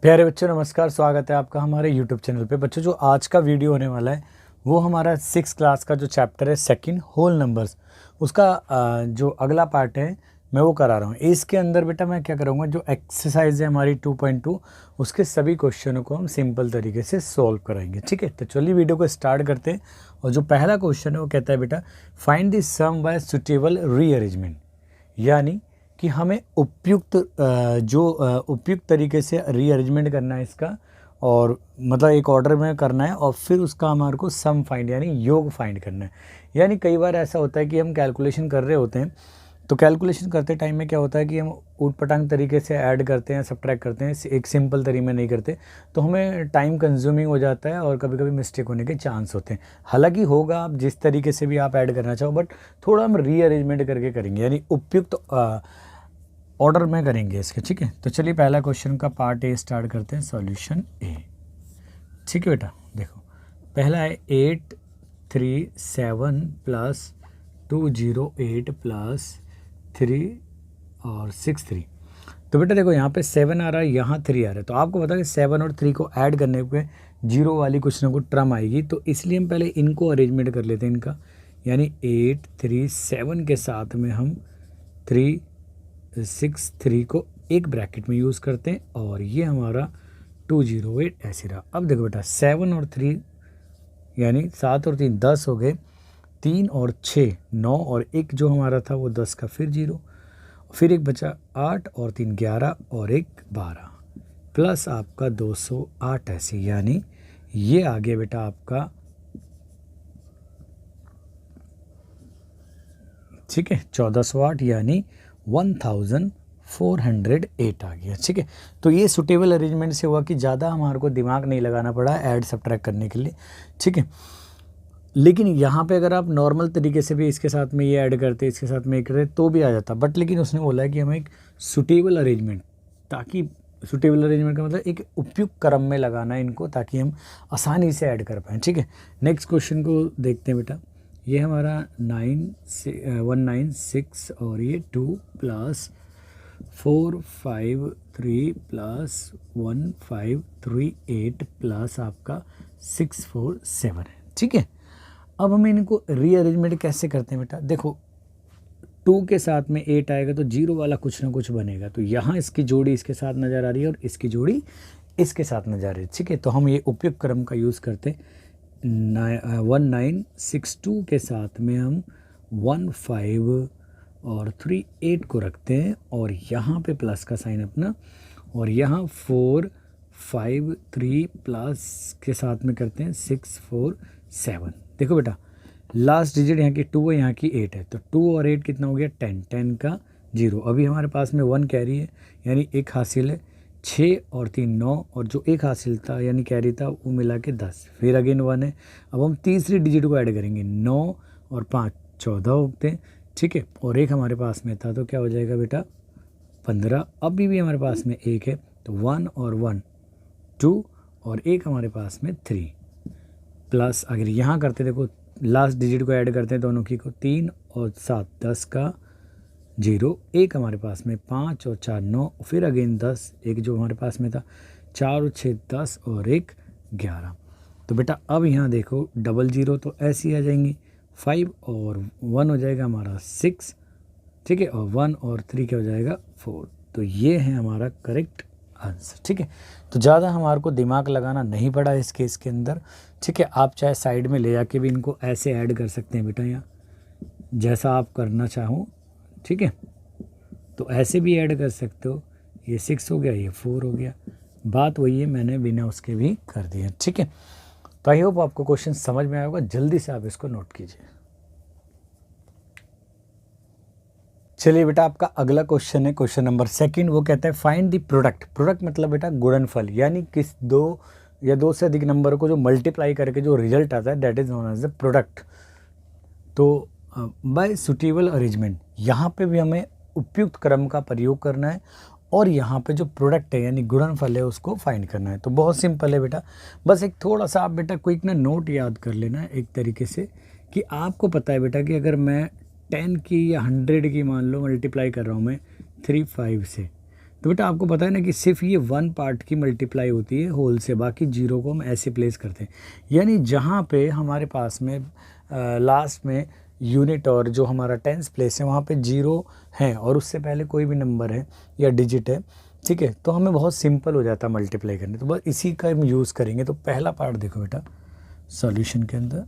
प्यारे बच्चों नमस्कार, स्वागत है आपका हमारे YouTube चैनल पे। बच्चों जो आज का वीडियो होने वाला है वो हमारा 6 क्लास का जो चैप्टर है सेकंड होल नंबर्स, उसका जो अगला पार्ट है मैं वो करा रहा हूँ। इसके अंदर बेटा मैं क्या करूँगा, जो एक्सरसाइज है हमारी 2.2 उसके सभी क्वेश्चनों को हम सिंपल तरीके से सॉल्व कराएंगे। ठीक है, तो चलिए वीडियो को स्टार्ट करते हैं। और जो पहला क्वेश्चन है वो कहता है बेटा find the sum by suitable rearrangement, यानी कि हमें उपयुक्त तरीके से रीअरेंजमेंट करना है इसका, और मतलब एक ऑर्डर में करना है, और फिर उसका हमारे को सम फाइंड यानी योग फाइंड करना है। यानी कई बार ऐसा होता है कि हम कैलकुलेशन कर रहे होते हैं, तो कैलकुलेशन करते टाइम में क्या होता है कि हम ऊट-पटांग तरीके से ऐड करते हैं, सब्ट्रैक्ट करते हैं, एक सिंपल तरीके में नहीं करते, तो हमें टाइम कंज्यूमिंग हो जाता है और कभी कभी मिस्टेक होने के चांस होते हैं। हालांकि होगा आप जिस तरीके से भी आप ऐड करना चाहो, बट थोड़ा हम रीअरेंजमेंट करके करेंगे, यानी उपयुक्त ऑर्डर में करेंगे इसके। ठीक है, तो चलिए पहला क्वेश्चन का पार्ट ए स्टार्ट करते हैं, सॉल्यूशन ए। ठीक है बेटा, देखो पहला है 837 प्लस 208 प्लस 3 और 63। तो बेटा देखो यहाँ पे 7 आ रहा है, यहाँ 3 आ रहा है, तो आपको पता है कि 7 और 3 को ऐड करने पे जीरो वाली कुछ ना कुछ टर्म आएगी, तो इसलिए हम पहले इनको अरेंजमेंट कर लेते हैं इनका। यानी 837 के साथ में हम 363 को एक ब्रैकेट में यूज़ करते हैं, और ये हमारा 208 ऐसे रहा। अब देखो बेटा 7 और 3 यानी 7 और 3 10 हो गए, 3 और 6 9, और एक जो हमारा था वो 10 का फिर 0, फिर एक बचा 8 और 3 11 और एक 12 प्लस आपका 208 ऐसे, यानी ये आ गया बेटा आपका, ठीक है, 1408 यानी 1408 आ गया। ठीक है, तो ये सुटेबल अरेंजमेंट से हुआ कि ज़्यादा हमारे को दिमाग नहीं लगाना पड़ा ऐड सब्ट्रैक्ट करने के लिए। ठीक है, लेकिन यहाँ पे अगर आप नॉर्मल तरीके से भी इसके साथ में ये ऐड करते, इसके साथ में ये करते तो भी आ जाता, बट लेकिन उसने बोला है कि हमें एक सुटेबल अरेंजमेंट, ताकि सुटेबल अरेंजमेंट का मतलब एक उपयुक्त क्रम में लगाना है इनको, ताकि हम आसानी से ऐड कर पाएँ। ठीक है, नेक्स्ट क्वेश्चन को देखते हैं बेटा। ये हमारा 196 और ये 2 प्लस 453 प्लस 1538 प्लस आपका 647 है। ठीक है, अब हम इनको रीअरेंजमेंट कैसे करते हैं बेटा, देखो 2 के साथ में 8 आएगा तो 0 वाला कुछ ना कुछ बनेगा, तो यहाँ इसकी जोड़ी इसके साथ नज़र आ रही है और इसकी जोड़ी इसके साथ नज़र आ रही है। ठीक है, तो हम ये उपयुक्त क्रम का यूज़ करते हैं। 1962 के साथ में हम 15 और 38 को रखते हैं, और यहाँ पे प्लस का साइन अपना, और यहाँ 453 प्लस के साथ में करते हैं 647। देखो बेटा लास्ट डिजिट यहाँ की 2 है, यहाँ की 8 है, तो 2 और 8 कितना हो गया 10, 10 का 0। अभी हमारे पास में 1 कैरी है, यानी एक हासिल है, 6 और 3 9, और जो एक हासिल था यानी कैरी था वो मिला के 10, फिर अगेन 1 है। अब हम तीसरी डिजिट को ऐड करेंगे, 9 और 5 14 होते हैं। ठीक है, और एक हमारे पास में था तो क्या हो जाएगा बेटा 15। अभी भी हमारे पास में एक है, तो 1 और 1 2, और एक हमारे पास में 3 प्लस, अगर यहाँ करते देखो लास्ट डिजिट को ऐड करते हैं दोनों की को, 3 और 7 10 का 0, एक हमारे पास में 5 और 4 9, फिर अगेन 10, एक जो हमारे पास में था 4 और 6 10 और एक 11। तो बेटा अब यहाँ देखो 00 तो ऐसी आ जाएंगी, 5 और 1 हो जाएगा हमारा 6। ठीक है, और 1 और 3 क्या हो जाएगा 4। तो ये है हमारा करेक्ट आंसर। ठीक है, तो ज़्यादा हमारे को दिमाग लगाना नहीं पड़ा इस केस के अंदर। ठीक है, आप चाहे साइड में ले जाके भी इनको ऐसे ऐड कर सकते हैं बेटा, यहाँ जैसा आप करना चाहो। ठीक है, तो ऐसे भी ऐड कर सकते हो, ये 6 हो गया, ये 4 हो गया, बात वही है, मैंने बिना उसके भी कर दिया। ठीक है, तो आई होप आपको क्वेश्चन समझ में आया होगा, जल्दी से आप इसको नोट कीजिए। चलिए बेटा आपका अगला क्वेश्चन है क्वेश्चन नंबर सेकंड, वो कहता है फाइंड द प्रोडक्ट। प्रोडक्ट मतलब बेटा गुणनफल, यानी किस दो या दो से अधिक नंबर को जो मल्टीप्लाई करके जो रिजल्ट आता है that is known as the product. तो बाय सुटेबल अरेंजमेंट, यहाँ पे भी हमें उपयुक्त क्रम का प्रयोग करना है, और यहाँ पे जो प्रोडक्ट है यानी गुणनफल है उसको फाइंड करना है। तो बहुत सिंपल है बेटा, बस एक थोड़ा सा आप बेटा क्विक ना नोट याद कर लेना है एक तरीके से, कि आपको पता है बेटा कि अगर मैं 10 की या 100 की मान लो मल्टीप्लाई कर रहा हूँ मैं 35 से, तो बेटा आपको पता है ना कि सिर्फ ये 1 पार्ट की मल्टीप्लाई होती है होल से, बाकी जीरो को हम ऐसे प्लेस करते हैं। यानी जहाँ पे हमारे पास में लास्ट में यूनिट और जो हमारा टेंस प्लेस है वहाँ पे जीरो है और उससे पहले कोई भी नंबर है या डिजिट है, ठीक है, तो हमें बहुत सिंपल हो जाता है मल्टीप्लाई करने। तो बस इसी का हम यूज़ करेंगे। तो पहला पार्ट देखो बेटा सॉल्यूशन के अंदर,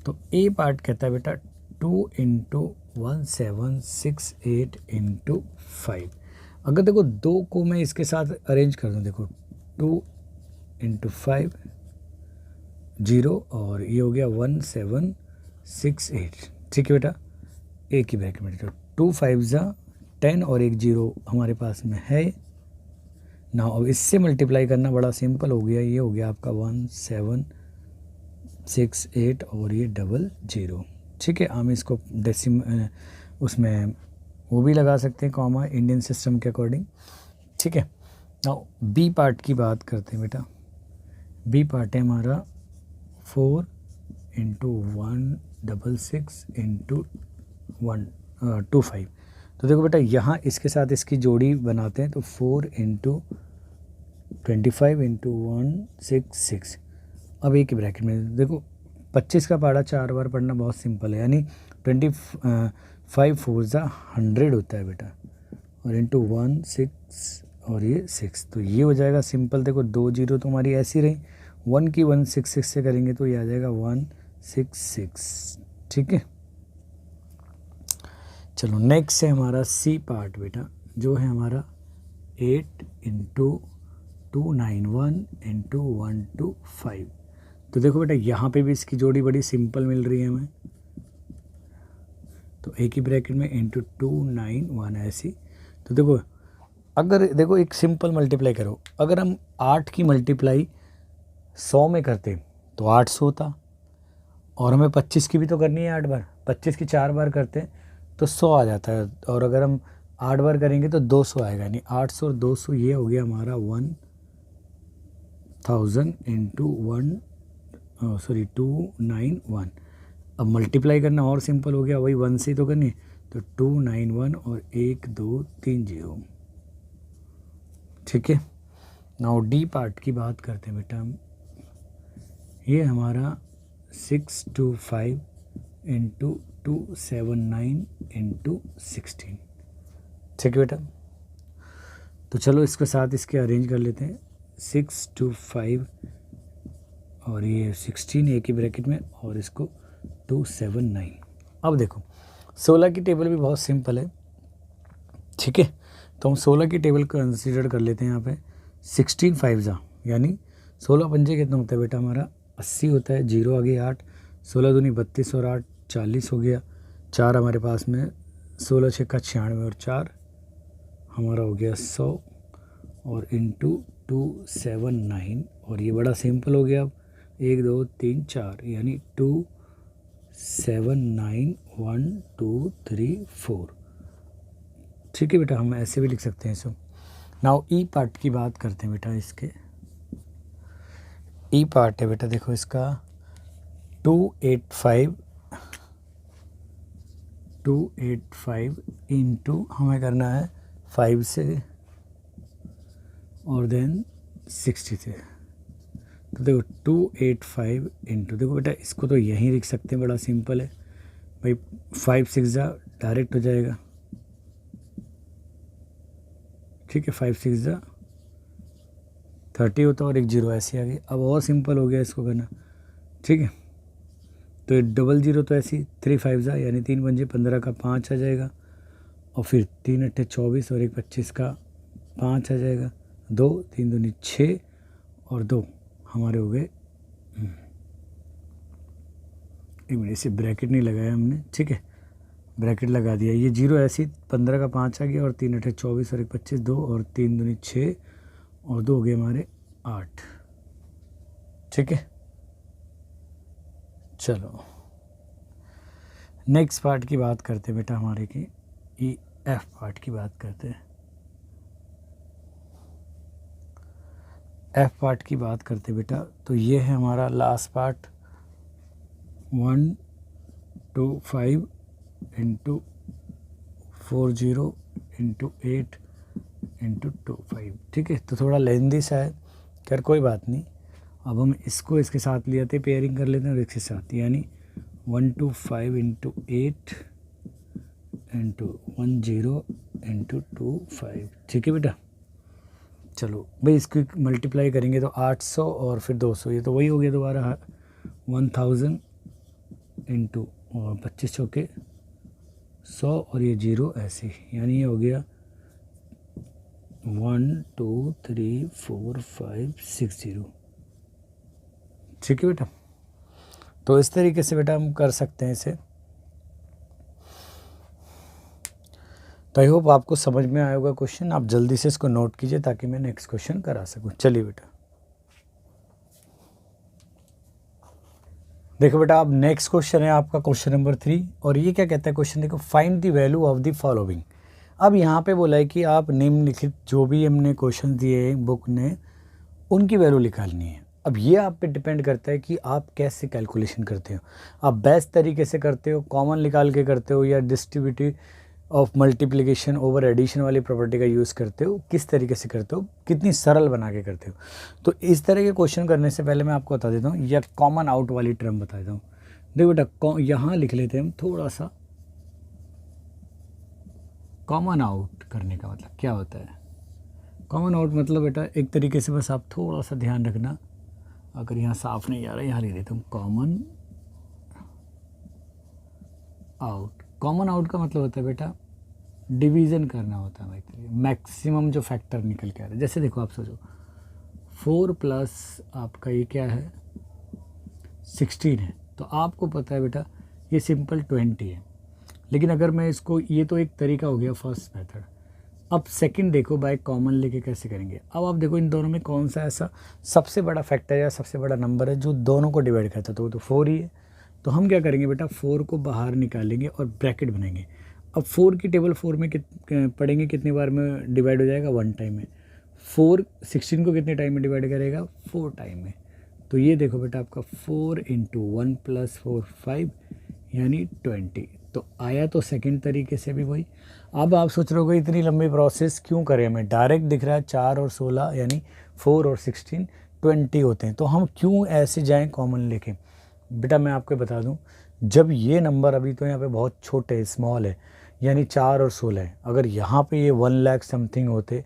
तो ए पार्ट कहता है बेटा 2 इंटू 1768 इंटू 5। अगर देखो 2 को मैं इसके साथ अरेंज कर दूँ, देखो 2 इंटू 5 0 और ये हो गया 1768, ठीक है बेटा, एक ही ब्रैकेट में। तो 2 5 ज़ा 10 और एक 0 हमारे पास में है ना। अब इससे मल्टीप्लाई करना बड़ा सिंपल हो गया, ये हो गया आपका 1768 और ये 00, ठीक है। हम इसको डेसिम उसमें वो भी लगा सकते हैं कॉमा इंडियन सिस्टम के अकॉर्डिंग, ठीक है। नाउ बी पार्ट की बात करते हैं बेटा। बी पार्ट है हमारा 4 इंटू 166 इंटू 125। तो देखो बेटा यहाँ इसके साथ इसकी जोड़ी बनाते हैं, तो 4 इंटू 25 इंटू 166। अब एक ही ब्रैकेट में देखो 25 का पहाड़ा 4 बार पढ़ना बहुत सिंपल है, यानी 25 4 ज़ा 100 होता है बेटा, और इंटू 1 6 और ये 6, तो ये हो जाएगा सिंपल। देखो 2 0 तो हमारी ऐसी रही, 1 की 166 से करेंगे तो ये आ जाएगा 166, ठीक है। चलो नेक्स्ट है हमारा सी पार्ट बेटा, जो है हमारा 8 इंटू 291 इंटू 125। तो देखो बेटा यहाँ पे भी इसकी जोड़ी बड़ी सिंपल मिल रही है हमें, तो एक ही ब्रैकेट में इंटू 291 ऐसी। तो देखो अगर देखो एक सिंपल मल्टीप्लाई करो, अगर हम 8 की मल्टीप्लाई 100 में करते तो 800 होता, और हमें 25 की भी तो करनी है 8 बार, 25 की 4 बार करते तो 100 आ जाता है, और अगर हम 8 बार करेंगे तो 200 आएगा, यानी 800 और 200 ये हो गया हमारा 1000 इंटू 291। अब मल्टीप्लाई करना और सिंपल हो गया, वही 1 से तो करनी है, तो 291 और 1 2 3 0, ठीक है। नाउ डी पार्ट की बात करते हैं बेटा हम। ये हमारा 625 इंटू 279 इंटू 16, ठीक है बेटा। तो चलो इसके साथ इसके अरेंज कर लेते हैं, 625 और ये 16 एक ही ब्रैकेट में, और इसको 279। अब देखो 16 की टेबल भी बहुत सिंपल है, ठीक है। तो हम 16 की टेबल को कंसीडर कर लेते हैं यहाँ पे। 16 5 ज़ा यानी 16 पंजे कितना होता है बेटा हमारा 80 होता है, 0 आ गया 8, 16 दूनी 32 और 8 40 हो गया, 4 हमारे पास में 16 छक्का 96 और 4 हमारा हो गया 100, और इंटू 279, और ये बड़ा सिंपल हो गया। अब 1 2 3 4 यानी 279 1 2 3 4, ठीक है बेटा, हम ऐसे भी लिख सकते हैं इसको। नाउ ई पार्ट की बात करते हैं बेटा। इसके ई पार्ट है बेटा, देखो इसका 285 इंटू हमें करना है 5 से और देन 60 से। तो देखो 285 इंटू, देखो बेटा इसको तो यहीं लिख सकते हैं, बड़ा सिंपल है भाई, 5 6 ज़ा डायरेक्ट हो जाएगा, ठीक है, 5 6 ज़ा 30 होता और एक 0 ऐसे आ गई। अब और सिंपल हो गया इसको करना, ठीक है। तो 00 तो ऐसी 3 5 ज़ा यानी 3 पंजे 15 का 5 आ जाएगा, और फिर 3 8 24 और 1 25 का 5 आ जाएगा, 2 3 दूनी 6 और 2 हमारे हो गए। एक मिनट, इसे ब्रैकेट नहीं लगाया हमने, ठीक है, ब्रैकेट लगा दिया। ये 0 ऐसी 15 का 5 आ गया, और 3 8 24 और 1 25 2 और 3 दूनी 6 और 2 हो गए हमारे 8, ठीक है। चलो नेक्स्ट पार्ट की बात करते हैं बेटा हमारे की, ई एफ पार्ट की बात करते हैं। एफ पार्ट की बात करते हैं बेटा, तो ये है हमारा last part 125 into 40 into 8 into 25, ठीक है। तो थोड़ा लेंदी सा है, खैर कोई बात नहीं। अब हम इसको इसके साथ ले आते, पेयरिंग कर लेते हैं और इसके साथ, यानी 125 इंटू 8 इंटू 10 इंटू 25, ठीक है बेटा। चलो भाई इसको मल्टीप्लाई करेंगे तो 800 और फिर 200, ये तो वही हो गया दोबारा 1000 इंटू और 25 चौके 100 और ये 0 ऐसे, यानी ये हो गया 1 2 3 4 5 6 0, ठीक है बेटा। तो इस तरीके से बेटा हम कर सकते हैं इसे। तो आई होप आपको समझ में आया होगा क्वेश्चन। आप जल्दी से इसको नोट कीजिए ताकि मैं नेक्स्ट क्वेश्चन करा सकूं। चलिए बेटा, देखो बेटा, अब नेक्स्ट क्वेश्चन है आपका क्वेश्चन नंबर 3, और ये क्या कहता है क्वेश्चन, देखो, find the value of the following. अब यहाँ पे बोला है कि आप निम्नलिखित जो भी हमने क्वेश्चन दिए हैं बुक ने, उनकी वैल्यू निकालनी है। अब ये आप पे डिपेंड करता है कि आप कैसे कैलकुलेशन करते हो। आप बेस्ट तरीके से करते हो, कॉमन निकाल के करते हो, या distributive of multiplication over addition वाली प्रॉपर्टी का यूज़ करते हो, किस तरीके से करते हो, कितनी सरल बना के करते हो। तो इस तरह के क्वेश्चन करने से पहले मैं आपको बता देता हूँ, या कॉमन आउट वाली टर्म बता देता हूँ। देखो बेटा, यहाँ लिख लेते हैं हम थोड़ा सा। कॉमन आउट करने का मतलब क्या होता है? कॉमन आउट मतलब बेटा एक तरीके से, बस आप थोड़ा सा ध्यान रखना, अगर यहाँ साफ नहीं आ रहा है यहाँ लिख देता हूँ कॉमन आउट। कॉमन आउट का मतलब होता है बेटा डिवीज़न करना होता है भाई, मैक्सिमम जो फैक्टर निकल के आ रहा है। जैसे देखो आप सोचो 4 प्लस आपका ये क्या है 16 है, तो आपको पता है बेटा ये सिंपल 20 है। लेकिन अगर मैं इसको, ये तो एक तरीका हो गया फर्स्ट मेथड। अब सेकंड देखो, बाय कॉमन लेके कैसे करेंगे। अब आप देखो इन दोनों में कौन सा ऐसा सबसे बड़ा फैक्टर या सबसे बड़ा नंबर है जो दोनों को डिवाइड करता है, तो वो तो 4 ही है। तो हम क्या करेंगे बेटा, 4 को बाहर निकालेंगे और ब्रैकेट बनाएंगे। अब 4 की टेबल 4 में पढ़ेंगे कितनी बार में डिवाइड हो जाएगा, 1 टाइम में। 4 16 को कितने टाइम में डिवाइड करेगा, 4 टाइम में। तो ये देखो बेटा आपका 4 इंटू 1 प्लस 4 5 यानी 20। तो आया तो सेकंड तरीके से भी वही। अब आप सोच रहे हो इतनी लंबी प्रोसेस क्यों करें, हमें डायरेक्ट दिख रहा है 4 और 16 यानी 4 और 16 20 होते हैं, तो हम क्यों ऐसे जाएं कॉमन लेके। बेटा मैं आपको बता दूं, जब ये नंबर अभी तो यहाँ पे बहुत छोटे स्मॉल है, यानी 4 और 16 है, अगर यहाँ पे ये 1 लाख समथिंग होते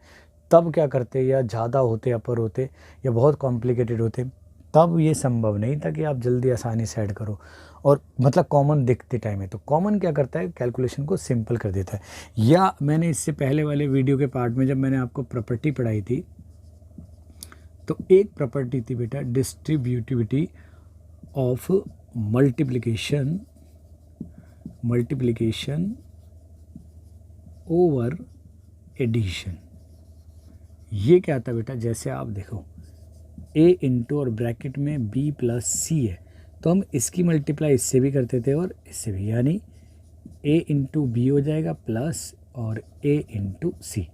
तब क्या करते, या ज़्यादा होते, अपर होते, या बहुत कॉम्प्लिकेटेड होते, तब ये संभव नहीं था कि आप जल्दी आसानी से ऐड करो। और मतलब कॉमन दिखते टाइम है, तो कॉमन क्या करता है, कैलकुलेशन को सिंपल कर देता है। या मैंने इससे पहले वाले वीडियो के पार्ट में जब मैंने आपको प्रॉपर्टी पढ़ाई थी, तो एक प्रॉपर्टी थी बेटा distributivity of multiplication over addition. ये क्या था बेटा, जैसे आप देखो a इंटू और ब्रैकेट में b प्लस सी है, तो हम इसकी मल्टीप्लाई इससे भी करते थे और इससे भी, यानी a इंटू बी हो जाएगा प्लस और a इंटू सी।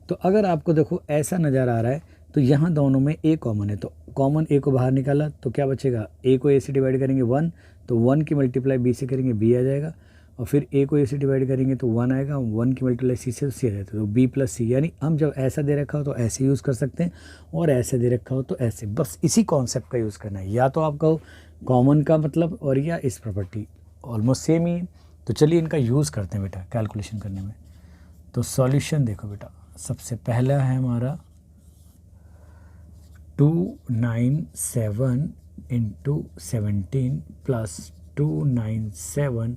तो अगर आपको देखो ऐसा नज़र आ रहा है, तो यहाँ दोनों में a कॉमन है, तो कॉमन a को बाहर निकाला तो क्या बचेगा, a को a से डिवाइड करेंगे 1, तो 1 की मल्टीप्लाई b से करेंगे b आ जाएगा, और फिर a को a से डिवाइड करेंगे तो 1 आएगा, 1 की मल्टीप्लाई c से तो c आ जाता है, तो b प्लस सी। यानी हम जब ऐसा दे रखा हो तो ऐसे यूज़ कर सकते हैं, और ऐसे दे रखा हो तो ऐसे, बस इसी कॉन्सेप्ट का यूज़ करना है। या तो आप कहो कॉमन का मतलब, और या इस प्रॉपर्टी ऑलमोस्ट सेम ही है। तो चलिए इनका यूज़ करते हैं बेटा कैलकुलेशन करने में। तो सॉल्यूशन देखो बेटा, सबसे पहला है हमारा 297 इंटू 17 प्लस 297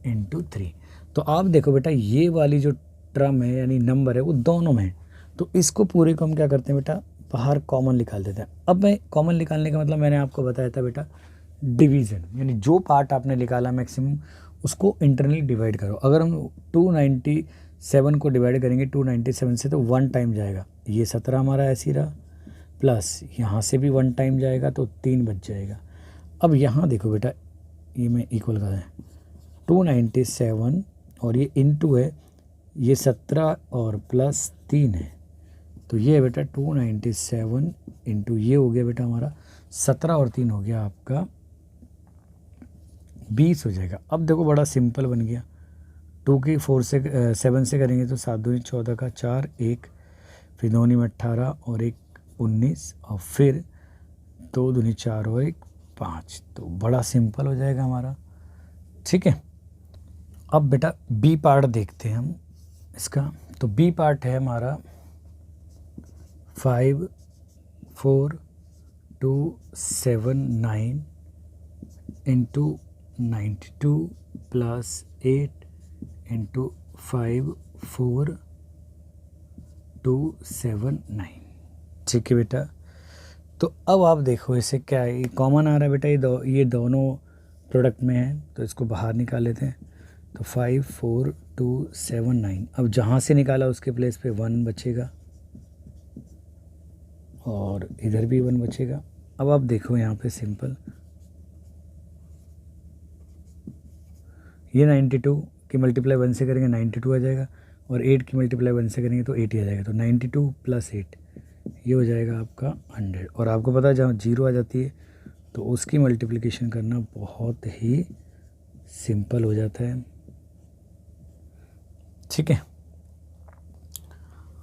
इंटू 3। तो आप देखो बेटा ये वाली जो टर्म है यानी नंबर है वो दोनों में है, तो इसको पूरे को हम क्या करते हैं बेटा, बाहर कॉमन निकाल देते हैं। अब मैं कॉमन निकालने का मतलब मैंने आपको बताया था बेटा डिवीज़न, यानी जो पार्ट आपने निकाला मैक्सिमम उसको इंटरनली डिवाइड करो। अगर हम 297 को डिवाइड करेंगे 297 से, तो 1 टाइम जाएगा, ये 17 हमारा ऐसे ही रहा, प्लस यहाँ से भी 1 टाइम जाएगा तो 3 बच जाएगा। अब यहाँ देखो बेटा, ये मैं इक्वल कर दें 297 और ये इंटू है, ये 17 और प्लस 3 है, तो ये है बेटा 297 इंटू ये हो गया बेटा हमारा 17 और 3 हो गया आपका 20 हो जाएगा। अब देखो बड़ा सिंपल बन गया, 2 की 4 से 7 से करेंगे तो 7 दूनी 14 का 4 1, फिर 2 में 18 और 1 19 और फिर 2 दूनी 4 और 1 5। तो बड़ा सिंपल हो जाएगा हमारा। ठीक है, अब बेटा बी पार्ट देखते हैं हम इसका। तो बी पार्ट है हमारा 5 4 2 7 9 इंटू 92 प्लस 8 इंटू 5 4 2 7 9। ठीक है बेटा, तो अब आप देखो इसे क्या है, ये कॉमन आ रहा है बेटा, ये दोनों प्रोडक्ट में है, तो इसको बाहर निकाल लेते हैं। तो 5 4 2 7 9, अब जहाँ से निकाला उसके प्लेस पे 1 बचेगा और इधर भी 1 बचेगा। अब आप देखो यहाँ पे सिंपल, ये 92 की मल्टीप्लाई 1 से करेंगे 92 आ जाएगा, और 8 की मल्टीप्लाई 1 से करेंगे तो 80 आ जाएगा। तो 92 प्लस 8 ये हो जाएगा आपका 100। और आपको पता है जहाँ 0 आ जाती है तो उसकी मल्टीप्लिकेशन करना बहुत ही सिंपल हो जाता है। ठीक है,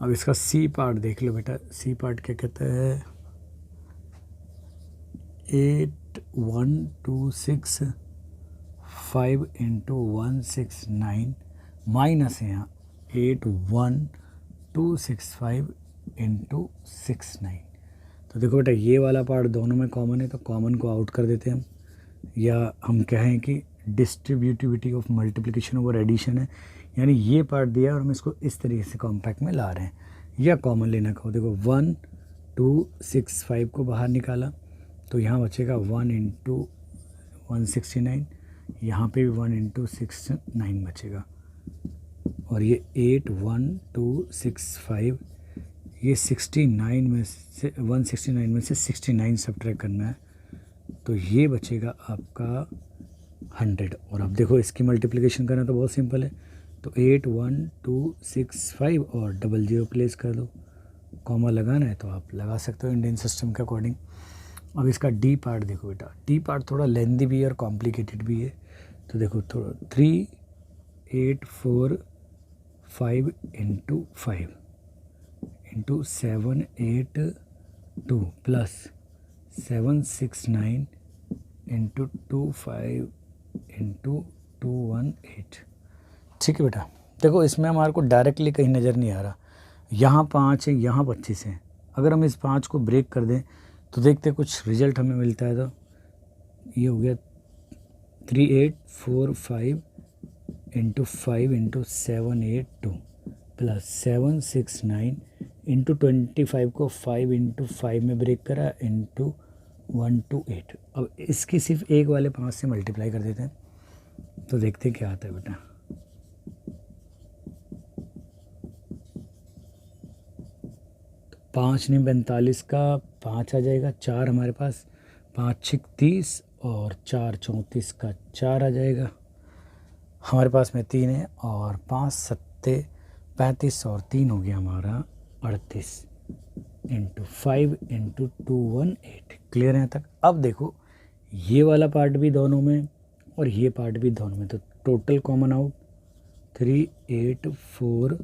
अब इसका सी पार्ट देख लो बेटा। सी पार्ट क्या कहता है, 8 1 2 6 5 इंटू 169 माइनस है यहाँ 8 1 2 6 5 इंटू 69। तो देखो बेटा ये वाला पार्ट दोनों में कॉमन है, तो कॉमन को आउट कर देते हैं हम, या हम कहें कि distributivity of multiplication over addition है, यानी ये पार्ट दिया और हम इसको इस तरीके से कॉम्पैक्ट में ला रहे हैं, या कॉमन लेना कहो। देखो 1 2 6 5 को बाहर निकाला तो यहाँ बचेगा 1 इंटू 169, यहाँ पे भी 1 इंटू 69 बचेगा, और ये 8 1 2 6 5, ये 69 में से 169 में से 69 सब्ट्रैक्ट करना है, तो ये बचेगा आपका 100। और अब देखो इसकी मल्टीप्लिकेशन करना तो बहुत सिंपल है, तो 8 1 2 6 5 और 00 प्लेस कर दो, कॉमा लगाना है तो आप लगा सकते हो इंडियन सिस्टम के अकॉर्डिंग। अब इसका डी पार्ट देखो बेटा, डी पार्ट थोड़ा लेंदी भी है और कॉम्प्लिकेटेड भी है। तो देखो थोड़ा 3 8 4 5 into 5 into 7 8 2 plus 7 6 9 into 2 5 into 2 1 8। ठीक है बेटा, देखो इसमें हमारे को डायरेक्टली कहीं नज़र नहीं आ रहा, यहाँ 5 है यहाँ 25 है। अगर हम इस 5 को ब्रेक कर दें तो देखते कुछ रिजल्ट हमें मिलता है। तो ये हो गया 3 8 4 5 इंटू 5 इंटू 7 8 2 प्लस 7 6 9 इंटू 25 को 5 इंटू 5 में ब्रेक करा इंटू 1 2 8। अब इसकी सिर्फ एक वाले 5 से मल्टीप्लाई कर देते हैं, तो देखते क्या आता है बेटा। तो 5 नहीं 45 का 5 आ जाएगा, 4 हमारे पास, 5 6 30 और 4 34 का 4 आ जाएगा हमारे पास में 3 है, और 5 7 35 और 3 हो गया हमारा 38 इंटू 5 इंटू 218। क्लियर है तक। अब देखो ये वाला पार्ट भी दोनों में और ये पार्ट भी दोनों में, तो टोटल कॉमन आउट 3 8 4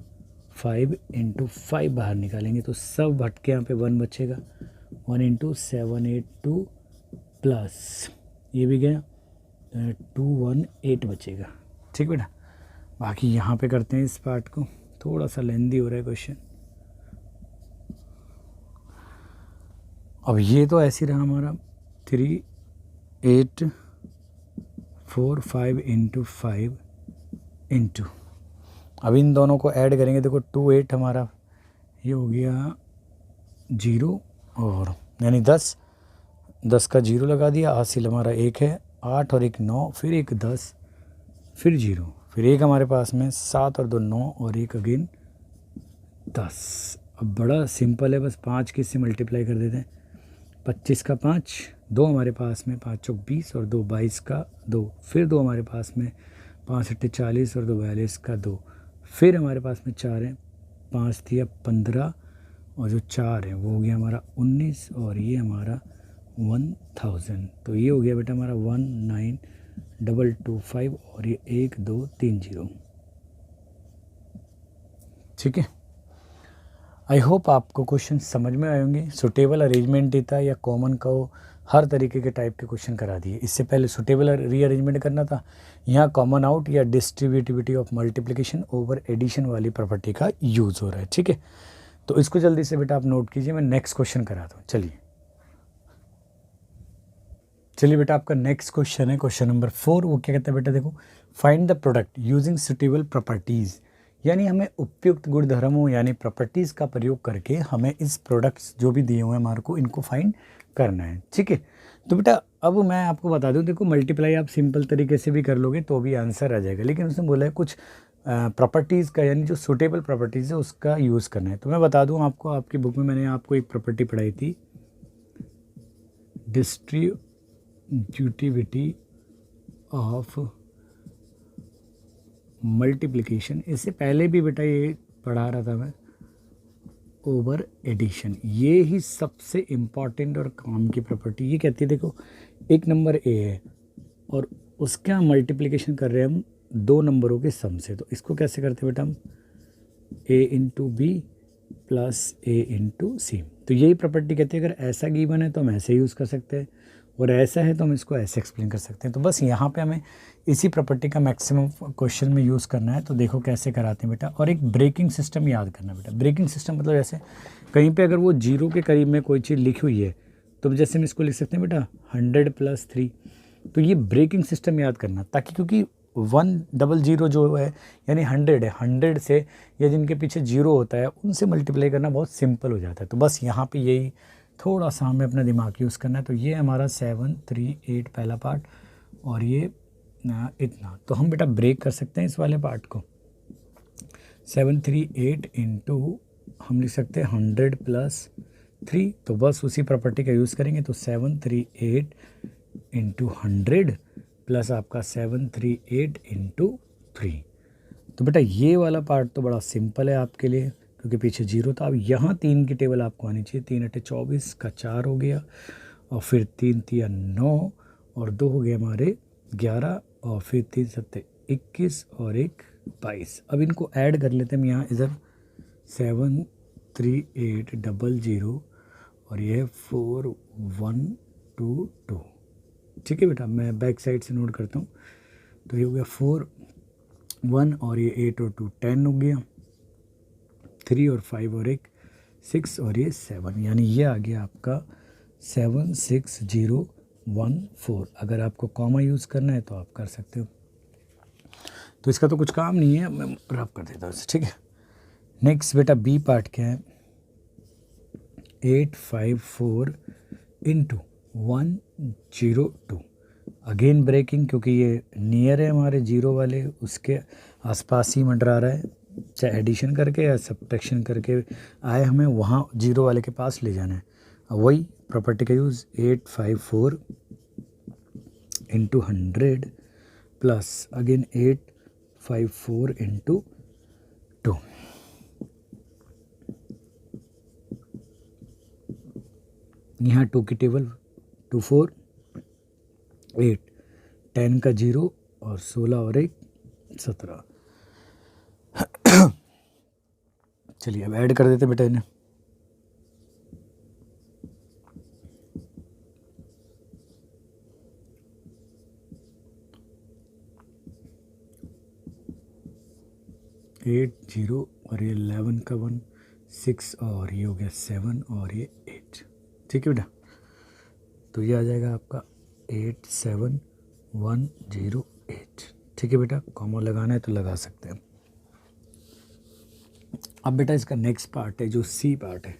5 इंटू 5 बाहर निकालेंगे तो सब हट के यहाँ पे 1 बचेगा, 1 इंटू 7 8 2 प्लस ये भी गया 2 1 8 बचेगा। ठीक बेटा, बाकी यहाँ पे करते हैं इस पार्ट को, थोड़ा सा लेंदी हो रहा है क्वेश्चन। अब ये तो ऐसे रहा हमारा 3 8 4 5 इंटू 5 इंटू, अब इन दोनों को ऐड करेंगे। देखो 2 8 हमारा ये हो गया 0 और यानी 10 10 का 0 लगा दिया, हासिल हमारा 1 है, 8 और 1 9, फिर 1 10, फिर 0, फिर 1 हमारे पास में 7 और 2 9 और 1 अगेन 10। अब बड़ा सिंपल है, बस 5 के से मल्टीप्लाई कर देते हैं। 25 का 5, 2 हमारे पास में, 5 चौक 20 और 2 22 का 2, फिर 2 हमारे पास में, 5 8 40 और 2 42 का 2, फिर हमारे पास में 4 है, 5 दिया 15 और जो 4 है वो हो गया हमारा 19 और ये हमारा 1000। तो ये हो गया बेटा हमारा 19225 और ये 1 2 3 0। ठीक है। आई होप आपको क्वेश्चन समझ में आए होंगे। सुटेबल अरेंजमेंट देता या कॉमन का हो, हर तरीके के टाइप के क्वेश्चन करा दिए। इससे पहले सुटेबल रीअरेंजमेंट करना था, यहाँ कॉमन आउट या distributivity of multiplication over addition वाली प्रॉपर्टी का यूज़ हो रहा है। ठीक है, तो इसको जल्दी से बेटा आप नोट कीजिए, मैं नेक्स्ट क्वेश्चन कराता हूँ। चलिए बेटा, आपका नेक्स्ट क्वेश्चन है क्वेश्चन नंबर 4। वो क्या कहता है बेटा, देखो, find the product using suitable properties, यानी हमें उपयुक्त गुणधर्मों यानी प्रॉपर्टीज़ का प्रयोग करके हमें इस प्रोडक्ट्स जो भी दिए हुए हैं हमारे को, इनको फाइंड करना है। ठीक है, तो बेटा अब मैं आपको बता दूं, देखो मल्टीप्लाई आप सिंपल तरीके से भी कर लोगे तो भी आंसर आ जाएगा, लेकिन उसने बोला है कुछ प्रॉपर्टीज़ का, यानी जो सुटेबल प्रॉपर्टीज़ है उसका यूज़ करना है। तो मैं बता दूं आपको, आपकी बुक में मैंने आपको एक प्रॉपर्टी पढ़ाई थी, डिस्ट्रीब्यूटिविटी ऑफ मल्टीप्लिकेशन। इससे पहले भी बेटा ये पढ़ा रहा था मैं, ओवर एडिशन। ये ही सबसे इम्पॉर्टेंट और काम की प्रॉपर्टी। ये कहती है, देखो एक नंबर ए है और उसका मल्टीप्लिकेशन कर रहे हैं हम दो नंबरों के सम से, तो इसको कैसे करते हैं बेटा हम, ए इंटू बी प्लस ए इंटू सी। तो यही प्रॉपर्टी कहती है, अगर ऐसा गिवन है तो हम ऐसे यूज़ कर सकते हैं और ऐसा है तो हम इसको ऐसे एक्सप्लेन कर सकते हैं। तो बस यहाँ पे हमें इसी प्रॉपर्टी का मैक्सिमम क्वेश्चन में यूज़ करना है। तो देखो कैसे कराते हैं बेटा, और एक ब्रेकिंग सिस्टम याद करना बेटा। ब्रेकिंग सिस्टम मतलब ऐसे, कहीं पे अगर वो जीरो के करीब में कोई चीज़ लिखी हुई है तो जैसे हम इसको लिख सकते हैं बेटा 100 + 3। तो ये ब्रेकिंग सिस्टम याद करना, ताकि क्योंकि 100 जो है यानी 100 है, 100 से या जिनके पीछे जीरो होता है उनसे मल्टीप्लाई करना बहुत सिंपल हो जाता है। तो बस यहाँ पे यही थोड़ा सा हमें अपना दिमाग यूज़ करना है। तो ये हमारा 7 3 8 पहला पार्ट और ये इतना, तो हम बेटा ब्रेक कर सकते हैं इस वाले पार्ट को। 7 3 8 इंटू हम लिख सकते हैं 100 + 3। तो बस उसी प्रॉपर्टी का यूज़ करेंगे। तो 7 3 8 इंटू 100 प्लस आपका 7 3 8 इंटू 3। तो बेटा ये वाला पार्ट तो बड़ा सिंपल है आपके लिए, क्योंकि पीछे जीरो था। अब यहाँ 3 की टेबल आपको आनी चाहिए। 3 × 24 का 4 हो गया, और फिर 3 × 9 और 2 हो गए हमारे 11, और फिर 3 × 7 21 और 1 22। अब इनको ऐड कर लेते हैं हम यहाँ इधर, 7 3 8 00 और ये 4 1 2 2। ठीक है बेटा, मैं बैक साइड से नोट करता हूँ। तो ये हो गया 4 1 और ये 8 और 2 10 हो गया, 3 और 5 और 1 6 और ये 7, यानी ये आ गया आपका 76014। अगर आपको कॉमा यूज़ करना है तो आप कर सकते हो। तो इसका तो कुछ काम नहीं है, मैं रब कर देता हूँ इसे। ठीक है, नेक्स्ट बेटा बी पार्ट क्या है, 854 इंटू 102। अगेन ब्रेकिंग, क्योंकि ये नियर है हमारे जीरो वाले, उसके आसपास ही मंडरा रहा है। चाहे एडिशन करके या सब्ट्रैक्शन करके आए, हमें वहाँ जीरो वाले के पास ले जाना है। अब वही प्रॉपर्टी का use, 854 into 100 plus again 854 into 2। यहाँ 2 की टेबल 2 4 8 10 का 0 और 16 और 1 17। चलिए अब ऐड कर देते बेटा इन्हें। एट 0 और ये 11 का 1 6 और ये हो गया 7 और ये 8। ठीक है बेटा, तो ये आ जाएगा आपका 87108। ठीक है बेटा, कॉमा लगाना है तो लगा सकते हैं। अब बेटा इसका नेक्स्ट पार्ट है जो सी पार्ट है,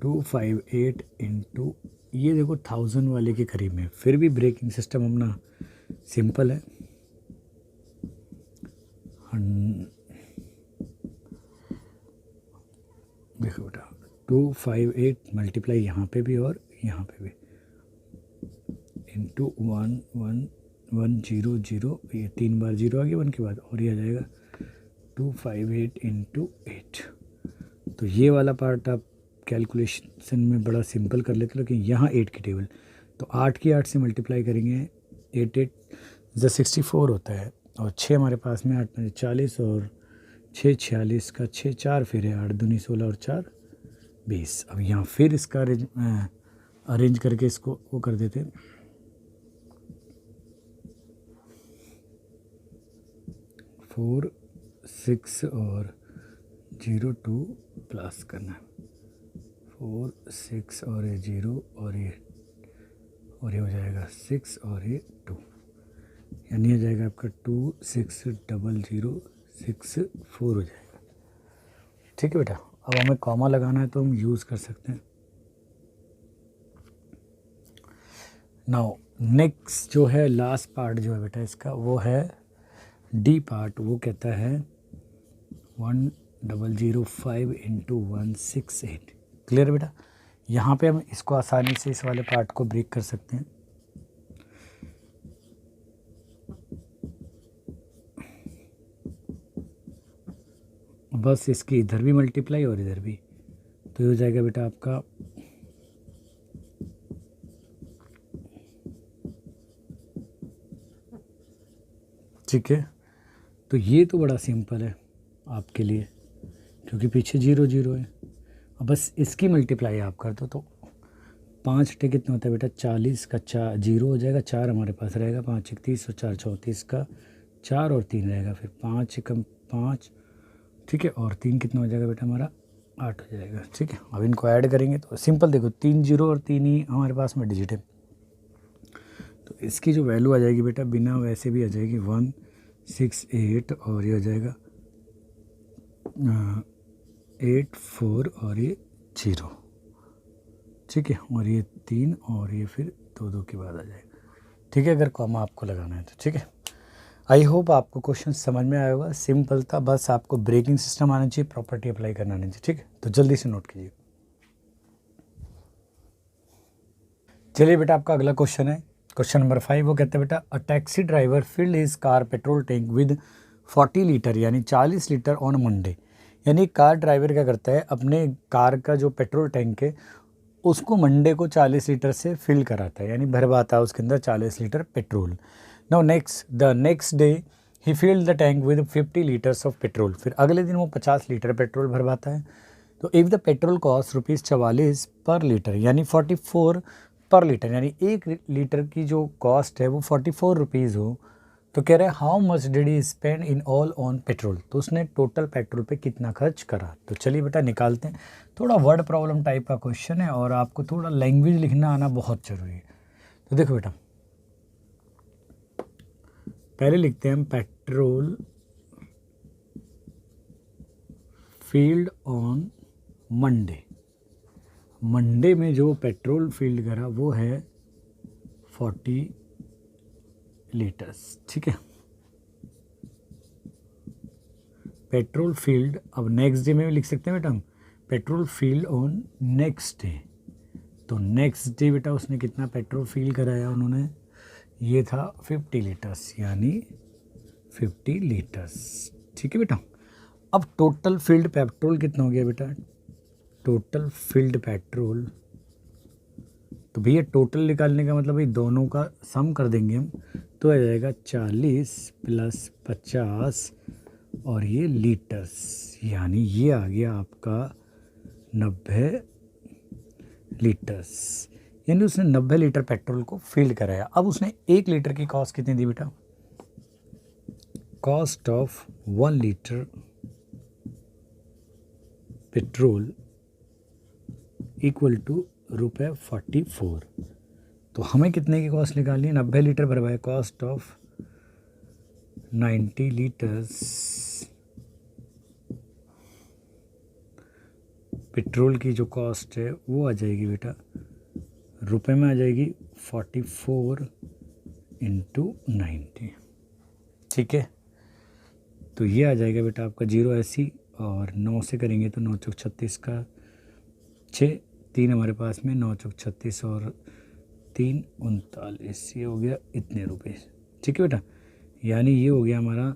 258 इंटू, ये देखो 1000 वाले के करीब में, फिर भी ब्रेकिंग सिस्टम अपना सिंपल है। देखो बेटा 258 मल्टीप्लाई यहाँ पे भी और यहाँ पे भी, इंटू 11100, ये 3 बार 0 आ गया 1 के बाद, और ये आ जाएगा 258 इंटू 8। तो ये वाला पार्ट आप कैलकुलेशन में बड़ा सिंपल कर लेते, लेकिन यहाँ 8 की टेबल, तो 8 की 8 से मल्टीप्लाई करेंगे, 8 8 = 64 होता है, और 6 हमारे पास में, 8 × 40 और 46 का 6 4 फिर है 8 दूनी 16 और 4 20। अब यहाँ फिर इसका अरेंज करके इसको वो कर देते हैं। 4 6 और 0 2 प्लस करना है। 4 6 और ये 0 और ये हो जाएगा 6 और ये 2, यानी हो जाएगा आपका 2 6 0 6 4 हो जाएगा। ठीक है बेटा, अब हमें कॉमा लगाना है तो हम यूज़ कर सकते हैं। नाउ नेक्स्ट जो है लास्ट पार्ट जो है बेटा इसका वो है डी पार्ट। वो कहता है 1005 इंटू 168। क्लियर बेटा, यहाँ पे हम इसको आसानी से इस वाले पार्ट को ब्रेक कर सकते हैं। बस इसकी इधर भी मल्टीप्लाई और इधर भी, तो ये हो जाएगा बेटा आपका ठीक है। तो ये तो बड़ा सिंपल है आपके लिए क्योंकि पीछे 0 0 है। अब बस इसकी मल्टीप्लाई आप कर दो तो 5 टे कितना होता है बेटा 40 का 4 0 हो जाएगा, 4 हमारे पास रहेगा, 5 31 और 4 34 का 4 और 3 रहेगा, फिर 5 एकम 5, ठीक है, और 3 कितना हो जाएगा बेटा हमारा 8 हो जाएगा। ठीक है, अब इनको ऐड करेंगे तो सिंपल देखो 3 0 और 3 ही हमारे पास में डिजिट है, तो इसकी जो वैल्यू आ जाएगी बेटा बिना वैसे भी आ जाएगी 168 और ये हो जाएगा 8 4 और ये 0। ठीक है, और ये 3 और ये फिर 2 2 के बाद आ जाएगा। ठीक है, अगर कॉमा आपको लगाना है तो। ठीक है, आई होप आपको क्वेश्चन समझ में आया होगा। सिंपल था, बस आपको ब्रेकिंग सिस्टम आना चाहिए, प्रॉपर्टी अप्लाई करना आना चाहिए। ठीक है, तो जल्दी से नोट कीजिए। चलिए बेटा, आपका अगला क्वेश्चन है क्वेश्चन नंबर 5। वो कहते हैं बेटा a taxi driver field his car petrol tank with 40 litre यानी 40 लीटर ऑन मंडे। यानी कार ड्राइवर क्या करता है, अपने कार का जो पेट्रोल टैंक है उसको मंडे को 40 लीटर से फिल कराता है, यानी भरवाता है उसके अंदर 40 litre petrol. Now the next day he filled the tank with 50 litres of petrol. फिर अगले दिन वो 50 लीटर पेट्रोल भरवाता है। तो इफ़ द पेट्रोल कॉस्ट ₹44 पर लीटर यानी 44 पर लीटर, यानी 1 लीटर की जो कॉस्ट है वो 44 रुपीज़ हो, तो कह रहे हैं how much did he spend in all on petrol. तो उसने टोटल पेट्रोल पे कितना खर्च करा। तो चलिए बेटा निकालते हैं। थोड़ा वर्ड प्रॉब्लम टाइप का क्वेश्चन है और आपको थोड़ा लैंग्वेज लिखना आना बहुत ज़रूरी है। तो देखो बेटा, पहले लिखते हैं हम petrol field on Monday. Monday में जो पेट्रोल फील्ड करा वो है 40 लीटर्स। ठीक है, पेट्रोल फील्ड, अब नेक्स्ट डे में भी लिख सकते हैं बेटा हम petrol field on next day. तो नेक्स्ट डे बेटा उसने कितना पेट्रोल फील कराया उन्होंने, ये था 50 लीटर्स यानी 50 लीटर्स। ठीक है बेटा, अब टोटल फील्ड पेट्रोल कितना हो गया बेटा, टोटल फील्ड पेट्रोल, तो भैया टोटल निकालने का मतलब भाई दोनों का सम कर देंगे हम, तो आ जाएगा 40 + 50 और ये लीटर्स, यानी ये आ गया आपका 90 लीटर्स। यानी उसने 90 लीटर पेट्रोल को फील कराया। अब उसने 1 लीटर की कॉस्ट कितनी दी बेटा, cost of 1 litre petrol equal to ₹44। तो हमें कितने की कॉस्ट निकालनी है, 90 लीटर भरवाए, कॉस्ट ऑफ 90 लीटर्स पेट्रोल की जो कॉस्ट है वो आ जाएगी बेटा रुपए में आ जाएगी 44 × 90। ठीक है, तो ये आ जाएगा बेटा आपका 0 ऐसी, और 9 से करेंगे तो 9 चौक 36 का 6, 3 हमारे पास में 9 चौक 36 और 3 39, ये हो गया इतने रुपए। ठीक है बेटा, यानी ये हो गया हमारा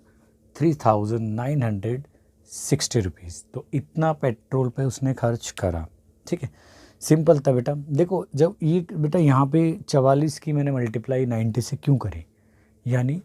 3960 रुपीज़। तो इतना पेट्रोल पे उसने खर्च करा। ठीक है, सिंपल था बेटा। देखो जब ये बेटा यहाँ पे 44 की मैंने मल्टीप्लाई 90 से क्यों करी, यानी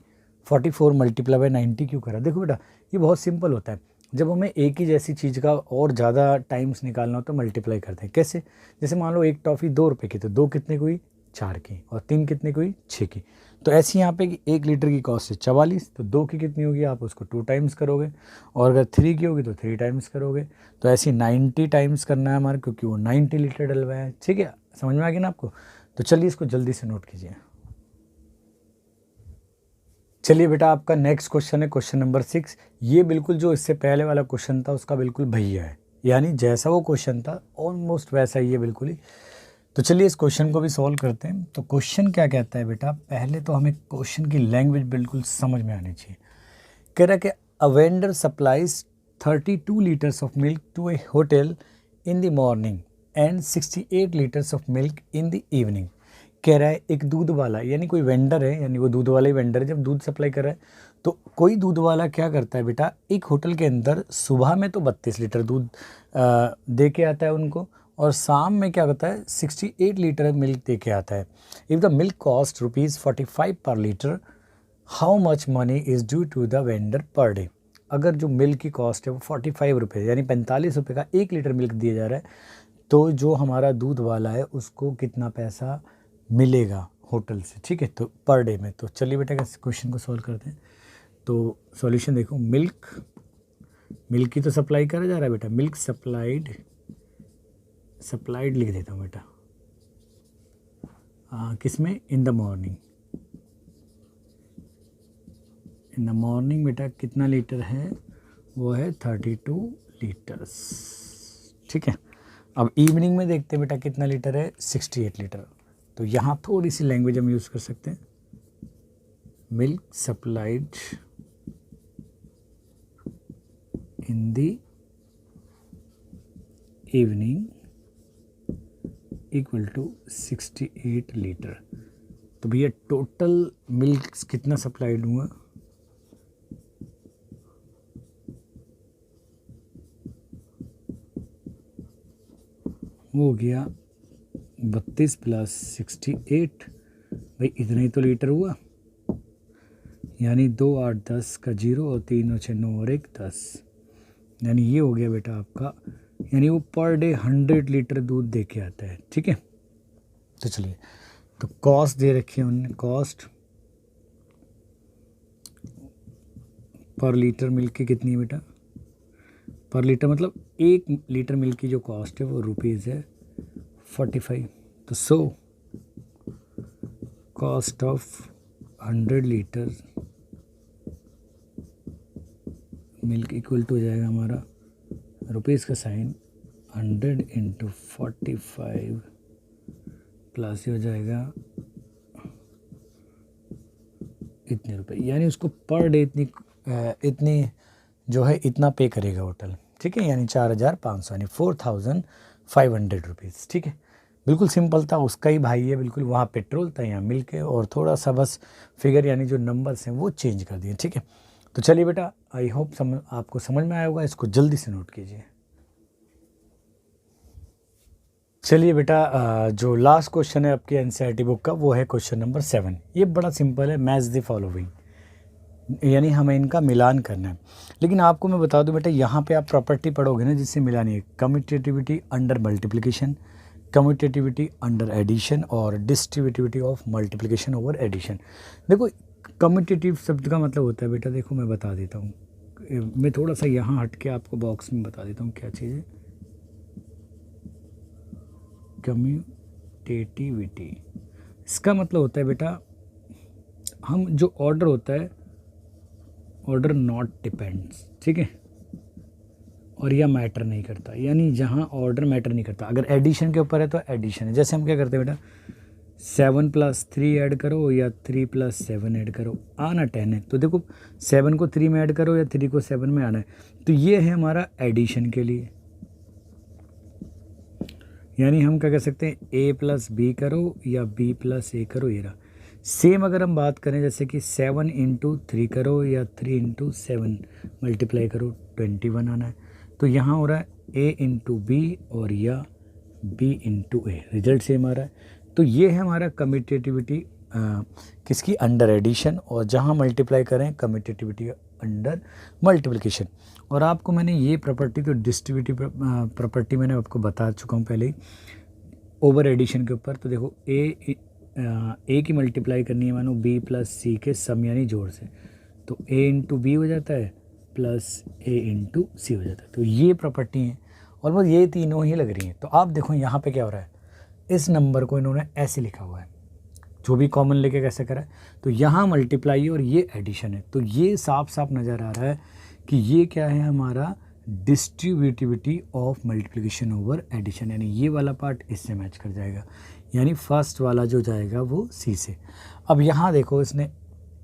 44 × 90 क्यों करा। देखो बेटा ये बहुत सिंपल होता है। जब हमें एक ही जैसी चीज़ का और ज़्यादा टाइम्स निकालना हो तो मल्टीप्लाई करते हैं। कैसे? जैसे मान लो एक टॉफ़ी 2 रुपये की, तो 2 कितने की हुई? 4 की, और 3 कितने की हुई? 6 की। तो ऐसे यहाँ पे 1 लीटर की कॉस्ट है 44, तो 2 की कितनी होगी? आप उसको 2 टाइम्स करोगे, और अगर 3 की होगी तो 3 टाइम्स करोगे। तो ऐसे 90 टाइम्स करना है हमारे, क्योंकि वो 90 लीटर डलवाया है। ठीक है, समझ में आ गया ना आपको? तो चलिए इसको जल्दी से नोट कीजिए। चलिए बेटा, आपका नेक्स्ट क्वेश्चन है क्वेश्चन नंबर 6। ये बिल्कुल जो इससे पहले वाला क्वेश्चन था उसका बिल्कुल भैया है, यानी जैसा वो क्वेश्चन था ऑलमोस्ट वैसा ही है बिल्कुल ही। तो चलिए इस क्वेश्चन को भी सॉल्व करते हैं। तो क्वेश्चन क्या कहता है बेटा, पहले तो हमें क्वेश्चन की लैंग्वेज बिल्कुल समझ में आनी चाहिए। कह रहा है कि a vendor supplies 32 litres of milk to a hotel in the morning and 68 litres of milk in the evening. कह रहा है एक दूध वाला, यानी कोई वेंडर है, यानी वो दूध वाला ही वेंडर है, जब दूध सप्लाई कर रहा है तो कोई दूध वाला क्या करता है बेटा, एक होटल के अंदर सुबह में तो 32 लीटर दूध दे के आता है उनको, और शाम में क्या होता है 68 लीटर मिल्क दे के आता है। If the milk cost ₹45 per litre, how much money is due to the vendor per day. अगर जो मिल्क की कॉस्ट है वो 45 रुपये, यानी 45 रुपये का 1 लीटर मिल्क दिया जा रहा है, तो जो हमारा दूध वाला है उसको कितना पैसा मिलेगा होटल से। ठीक है, तो पर डे में। तो चलिए बेटा इस क्वेश्चन को सॉल्व करते हैं। तो सॉल्यूशन देखो, मिल्क की तो सप्लाई करा जा रहा है बेटा, मिल्क सप्लाइड लिख देता हूँ बेटा, किसमें? इन the morning. In the morning बेटा कितना लीटर है? वो है 32 लीटर्स। ठीक है, अब इवनिंग में देखते हैं बेटा कितना लीटर है? 68 लीटर। तो यहाँ थोड़ी सी लैंग्वेज हम यूज़ कर सकते हैं, milk supplied in the evening equal to 68 litre. तो भैया टोटल मिल्क कितना सप्लाइड हुआ? वो हो गया 32 + 68, भाई इतना ही तो लीटर हुआ, यानी 2 8 10 का 0 और 3 और 6 9 और 1 10, यानी ये हो गया बेटा आपका, यानी वो पर डे 100 लीटर दूध दे के आता है। ठीक है, तो चलिए, तो कॉस्ट दे रखी है उन्होंने, कॉस्ट पर लीटर मिल्क की कितनी है बेटा? पर लीटर मतलब 1 लीटर मिल्क की जो कॉस्ट है वो रुपीज़ है 45। तो so cost of 100 litre milk equal to हो जाएगा हमारा रुपीज़ का साइन 100 × 45 प्लस ये हो जाएगा इतने रुपए, यानी उसको पर डे इतनी जो है इतना पे करेगा होटल। ठीक है, यानी 4500, यानी 4500 रुपीज़। ठीक है, बिल्कुल सिंपल था, उसका ही भाई है बिल्कुल, वहाँ पेट्रोल था यहाँ मिल के, और थोड़ा सा बस फिगर यानी जो नंबर्स हैं वो चेंज कर दिए। ठीक है, तो चलिए बेटा, आई होप आपको समझ में आया होगा, इसको जल्दी से नोट कीजिए। चलिए बेटा, जो लास्ट क्वेश्चन है आपकी एनसीईआरटी बुक का वो है क्वेश्चन नंबर 7। ये बड़ा सिंपल है, मैच द फॉलोइंग, यानी हमें इनका मिलान करना है। लेकिन आपको मैं बता दूं बेटा, यहाँ पे आप प्रॉपर्टी पढ़ोगे ना जिससे मिलानी है, commutativity under multiplication, commutativity under addition, और distributivity of multiplication over addition. देखो कम्यूटेटिव शब्द का मतलब होता है बेटा, देखो मैं बता देता हूँ, मैं थोड़ा सा यहाँ हट के आपको बॉक्स में बता देता हूँ क्या चीज़ है कम्यूटेटिविटी। इसका मतलब होता है बेटा, हम जो ऑर्डर होता है, ऑर्डर नॉट डिपेंड्स, ठीक है, और यह मैटर नहीं करता, यानी जहाँ ऑर्डर मैटर नहीं करता। अगर एडिशन के ऊपर है तो एडिशन है, जैसे हम क्या करते हैं बेटा, 7 + 3 ऐड करो या 3 + 7 ऐड करो, आना 10 है, तो देखो 7 को 3 में ऐड करो या 3 को 7 में आना है, तो ये है हमारा एडिशन के लिए। यानी हम क्या कह सकते हैं, A + B करो या B + A करो, ये रहा। सेम अगर हम बात करें जैसे कि 7 × 3 करो या 3 × 7 मल्टीप्लाई करो, 21 आना है, तो यहाँ हो रहा है A × B और या B × A, रिजल्ट सेम आ रहा है। तो ये है हमारा कम्यूटेटिविटी किसकी, अंडर एडिशन, और जहाँ मल्टीप्लाई करें कम्यूटेटिविटी अंडर मल्टीप्लिकेशन। और आपको मैंने ये प्रॉपर्टी तो डिस्ट्रीब्यूटिव प्रॉपर्टी मैंने आपको बता चुका हूँ पहले ही ओवर एडिशन के ऊपर। तो देखो ए की मल्टीप्लाई करनी है मानो बी प्लस सी के सम यानी जोड़ से, तो ए इंटू बी हो जाता है प्लस ए इंटू सी हो जाता है। तो ये प्रॉपर्टी है, ऑलमोस्ट ये तीनों ही लग रही हैं। तो आप देखो यहाँ पे क्या हो रहा है, इस नंबर को इन्होंने ऐसे लिखा हुआ है, जो भी कॉमन लेके कैसे करा है, तो यहाँ मल्टीप्लाई और ये एडिशन है। तो ये साफ साफ नज़र आ रहा है कि ये क्या है हमारा distributivity of multiplication over addition, यानी ये वाला पार्ट इससे मैच कर जाएगा, यानी फर्स्ट वाला जो जाएगा वो सी से। अब यहाँ देखो इसने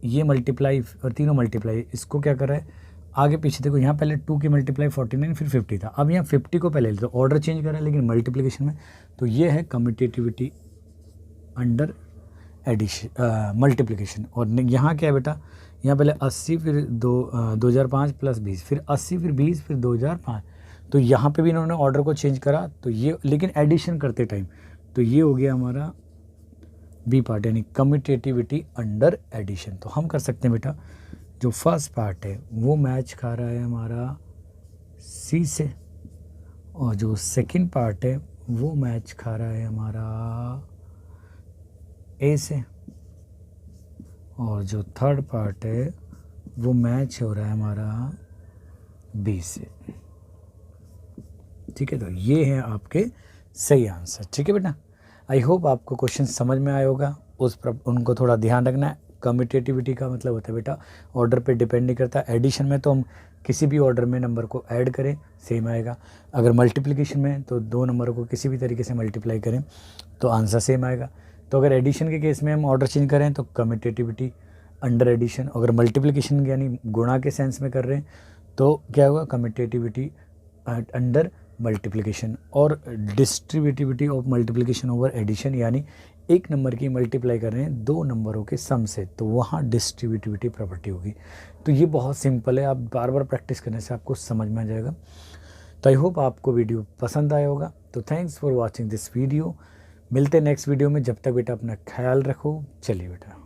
ये मल्टीप्लाई और तीनों मल्टीप्लाई, इसको क्या कर रहा है आगे पीछे देखो, यहाँ पहले 2 की मल्टीप्लाई 49 फिर 50 था, अब यहाँ 50 को पहले तो ऑर्डर चेंज कर रहा है लेकिन मल्टीप्लिकेशन में। तो ये है कम्यूटेटिविटी अंडर एडिशन मल्टीप्लिकेशन। और यहाँ क्या है बेटा, यहाँ पहले 80 फिर 2005 प्लस 20 फिर 80 फिर 20 फिर 2005। तो यहाँ पे भी इन्होंने ऑर्डर को चेंज करा, तो ये लेकिन एडिशन करते टाइम, तो ये हो गया हमारा बी पार्ट यानी कम्यूटेटिविटी अंडर एडिशन। तो हम कर सकते हैं बेटा जो फर्स्ट पार्ट है वो मैच खा रहा है हमारा सी से, और जो सेकंड पार्ट है वो मैच खा रहा है हमारा ए से, और जो थर्ड पार्ट है वो मैच हो रहा है हमारा बी से। ठीक है, तो ये है आपके सही आंसर। ठीक है बेटा, आई होप आपको क्वेश्चन समझ में आया होगा। उनको थोड़ा ध्यान रखना है। कम्यूटेटिविटी का मतलब होता है बेटा ऑर्डर पे डिपेंड नहीं करता। एडिशन में तो हम किसी भी ऑर्डर में नंबर को ऐड करें सेम आएगा, अगर मल्टीप्लिकेशन में तो 2 नंबरों को किसी भी तरीके से मल्टीप्लाई करें तो आंसर सेम आएगा। तो अगर एडिशन के केस में हम ऑर्डर चेंज करें तो कम्यूटेटिविटी अंडर एडिशन, अगर मल्टीप्लिकेशन यानी गुणा के सेंस में कर रहे हैं तो क्या होगा कम्यूटेटिविटी अंडर मल्टीप्लिकेशन। और distributivity of multiplication over addition, यानी एक नंबर की मल्टीप्लाई कर रहे हैं 2 नंबरों के सम से, तो वहाँ डिस्ट्रीब्यूटिविटी प्रॉपर्टी होगी। तो ये बहुत सिंपल है, आप बार बार प्रैक्टिस करने से आपको समझ में आ जाएगा। तो आई होप आपको वीडियो पसंद आया होगा। तो thanks for watching this video. मिलते हैं नेक्स्ट वीडियो में, जब तक बेटा अपना ख्याल रखो। चलिए बेटा।